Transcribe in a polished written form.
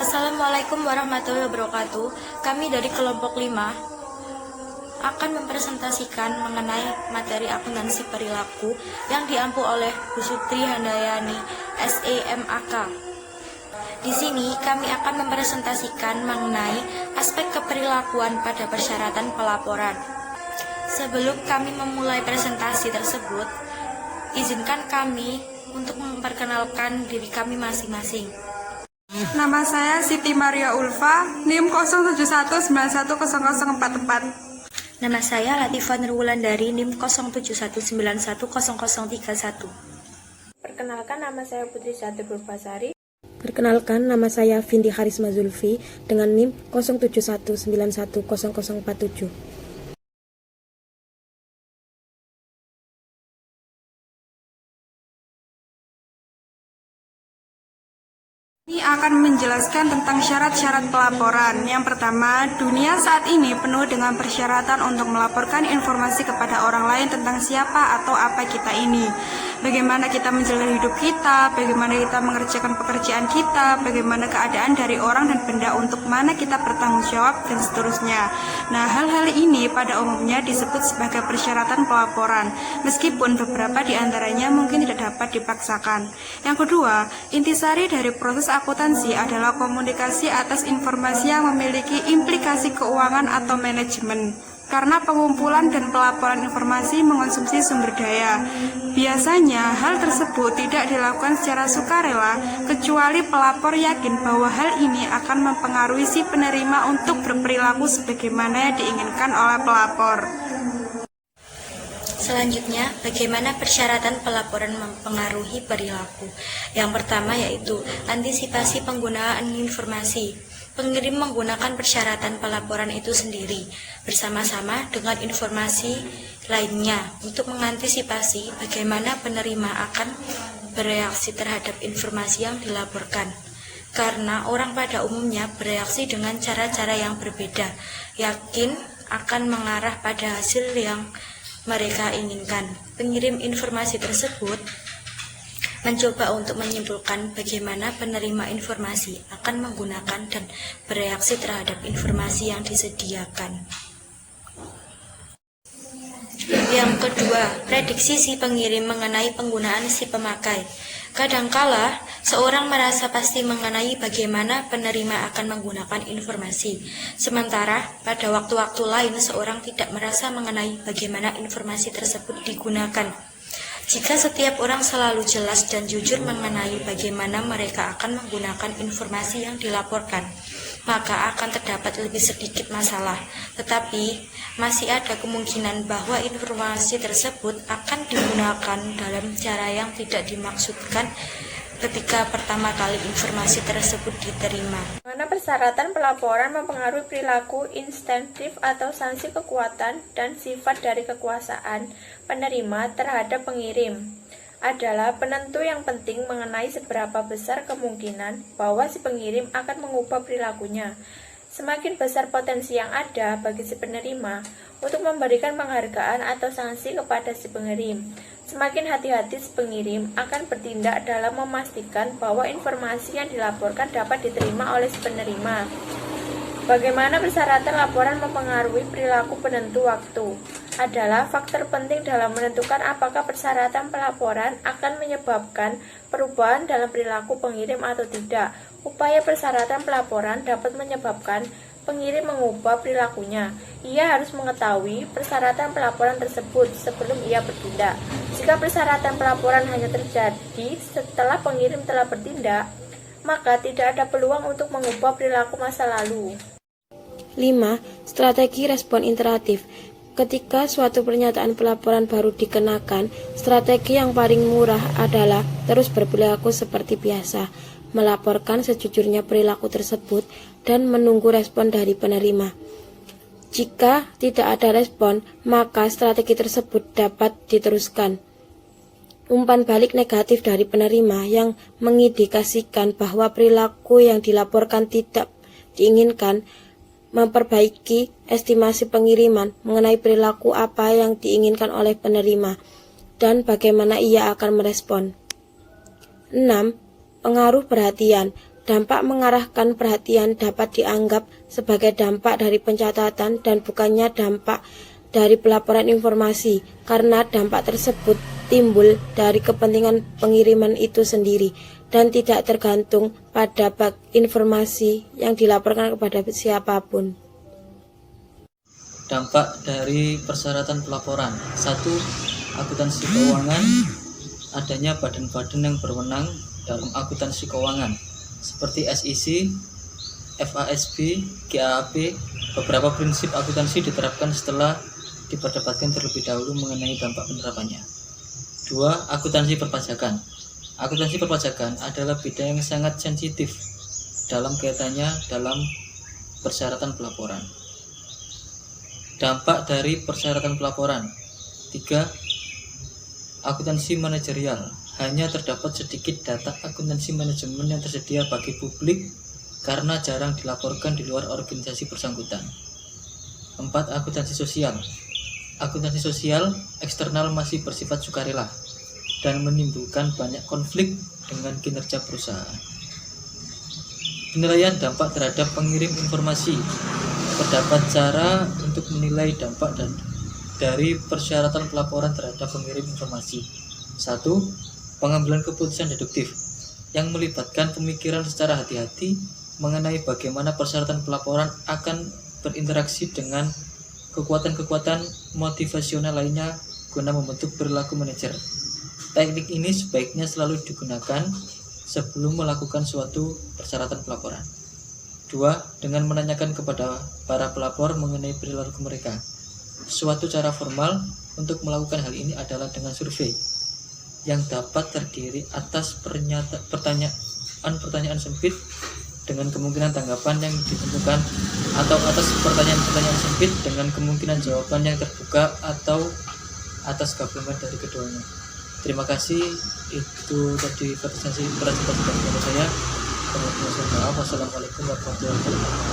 Assalamualaikum warahmatullahi wabarakatuh. Kami dari kelompok 5 akan mempresentasikan mengenai materi akuntansi perilaku yang diampu oleh Bu Sutri Handayani, SEMAK. Di sini kami akan mempresentasikan mengenai aspek keperilakuan pada persyaratan pelaporan. Sebelum kami memulai presentasi tersebut, izinkan kami untuk memperkenalkan diri kami masing-masing. Nama saya Siti Maria Ulfa, NIM 0719100044. Nama saya Latifah Nurwulandari, NIM 0719100031. Perkenalkan, nama saya Putri Satri Purvasari. Perkenalkan, nama saya Vindi Harisma Zulfi dengan NIM 0719100047. Ini akan menjelaskan tentang syarat-syarat pelaporan. Yang pertama, dunia saat ini penuh dengan persyaratan untuk melaporkan informasi kepada orang lain tentang siapa atau apa kita ini. Bagaimana kita menjalani hidup kita, bagaimana kita mengerjakan pekerjaan kita, bagaimana keadaan dari orang dan benda untuk mana kita bertanggung jawab, dan seterusnya. Nah, hal-hal ini pada umumnya disebut sebagai persyaratan pelaporan, meskipun beberapa di antaranya mungkin tidak dapat dipaksakan. Yang kedua, intisari dari proses akuntansi adalah komunikasi atas informasi yang memiliki implikasi keuangan atau manajemen. Karena pengumpulan dan pelaporan informasi mengonsumsi sumber daya. Biasanya hal tersebut tidak dilakukan secara sukarela kecuali pelapor yakin bahwa hal ini akan mempengaruhi si penerima untuk berperilaku sebagaimana yang diinginkan oleh pelapor. Selanjutnya, bagaimana persyaratan pelaporan mempengaruhi perilaku? Yang pertama yaitu antisipasi penggunaan informasi. Pengirim menggunakan persyaratan pelaporan itu sendiri bersama-sama dengan informasi lainnya untuk mengantisipasi bagaimana penerima akan bereaksi terhadap informasi yang dilaporkan. Karena orang pada umumnya bereaksi dengan cara-cara yang berbeda, yakin akan mengarah pada hasil yang mereka inginkan. Pengirim informasi tersebut mencoba untuk menyimpulkan bagaimana penerima informasi akan menggunakan dan bereaksi terhadap informasi yang disediakan. Yang kedua, prediksi si pengirim mengenai penggunaan si pemakai. Kadangkala, seorang merasa pasti mengenai bagaimana penerima akan menggunakan informasi, sementara pada waktu-waktu lain seorang tidak merasa mengenai bagaimana informasi tersebut digunakan. Jika setiap orang selalu jelas dan jujur mengenai bagaimana mereka akan menggunakan informasi yang dilaporkan, maka akan terdapat lebih sedikit masalah. Tetapi, masih ada kemungkinan bahwa informasi tersebut akan digunakan dalam cara yang tidak dimaksudkan ketika pertama kali informasi tersebut diterima. Mana persyaratan pelaporan mempengaruhi perilaku, insentif atau sanksi kekuatan dan sifat dari kekuasaan penerima terhadap pengirim adalah penentu yang penting mengenai seberapa besar kemungkinan bahwa si pengirim akan mengubah perilakunya. Semakin besar potensi yang ada bagi si penerima untuk memberikan penghargaan atau sanksi kepada si pengirim, semakin hati-hati si pengirim akan bertindak dalam memastikan bahwa informasi yang dilaporkan dapat diterima oleh si penerima. Bagaimana persyaratan laporan mempengaruhi perilaku penentu waktu adalah faktor penting dalam menentukan apakah persyaratan pelaporan akan menyebabkan perubahan dalam perilaku pengirim atau tidak. Upaya persyaratan pelaporan dapat menyebabkan pengirim mengubah perilakunya. Ia harus mengetahui persyaratan pelaporan tersebut sebelum ia bertindak. Jika persyaratan pelaporan hanya terjadi setelah pengirim telah bertindak, maka tidak ada peluang untuk mengubah perilaku masa lalu. 5. Strategi respon iteratif. Ketika suatu pernyataan pelaporan baru dikenakan, strategi yang paling murah adalah terus berperilaku seperti biasa, melaporkan sejujurnya perilaku tersebut, dan menunggu respon dari penerima. Jika tidak ada respon, maka strategi tersebut dapat diteruskan. Umpan balik negatif dari penerima yang mengindikasikan bahwa perilaku yang dilaporkan tidak diinginkan, memperbaiki estimasi pengiriman mengenai perilaku apa yang diinginkan oleh penerima dan bagaimana ia akan merespon. 6. Pengaruh perhatian. Dampak mengarahkan perhatian dapat dianggap sebagai dampak dari pencatatan dan bukannya dampak dari pelaporan informasi, karena dampak tersebut timbul dari kepentingan pengiriman itu sendiri dan tidak tergantung pada informasi yang dilaporkan kepada siapapun. Dampak dari persyaratan pelaporan. 1. Akuntansi keuangan. Adanya badan-badan yang berwenang dalam akuntansi keuangan seperti SEC, FASB, GAAP. Beberapa prinsip akuntansi diterapkan setelah diperdebatkan terlebih dahulu mengenai dampak penerapannya. 2. Akuntansi perpajakan. Akuntansi perpajakan adalah bidang yang sangat sensitif dalam kaitannya dalam persyaratan pelaporan. Dampak dari persyaratan pelaporan. 3. Akuntansi manajerial. Hanya terdapat sedikit data akuntansi manajemen yang tersedia bagi publik karena jarang dilaporkan di luar organisasi bersangkutan. 4. Akuntansi sosial. Akuntansi sosial eksternal masih bersifat sukarela dan menimbulkan banyak konflik dengan kinerja perusahaan. Penilaian dampak terhadap pengirim informasi. Terdapat cara untuk menilai dampak dari persyaratan pelaporan terhadap pengirim informasi. 1. Pengambilan keputusan deduktif yang melibatkan pemikiran secara hati-hati mengenai bagaimana persyaratan pelaporan akan berinteraksi dengan kekuatan-kekuatan motivasional lainnya guna membentuk perilaku manajer. Teknik ini sebaiknya selalu digunakan sebelum melakukan suatu persyaratan pelaporan. 2. Dengan menanyakan kepada para pelapor mengenai perilaku mereka. Suatu cara formal untuk melakukan hal ini adalah dengan survei yang dapat terdiri atas pertanyaan sempit dengan kemungkinan tanggapan yang ditentukan atau atas pertanyaan sempit dengan kemungkinan jawaban yang terbuka atau atas gabungan dari keduanya. Terima kasih, itu tadi presentasi dari saya. Wassalamualaikum warahmatullahi wabarakatuh.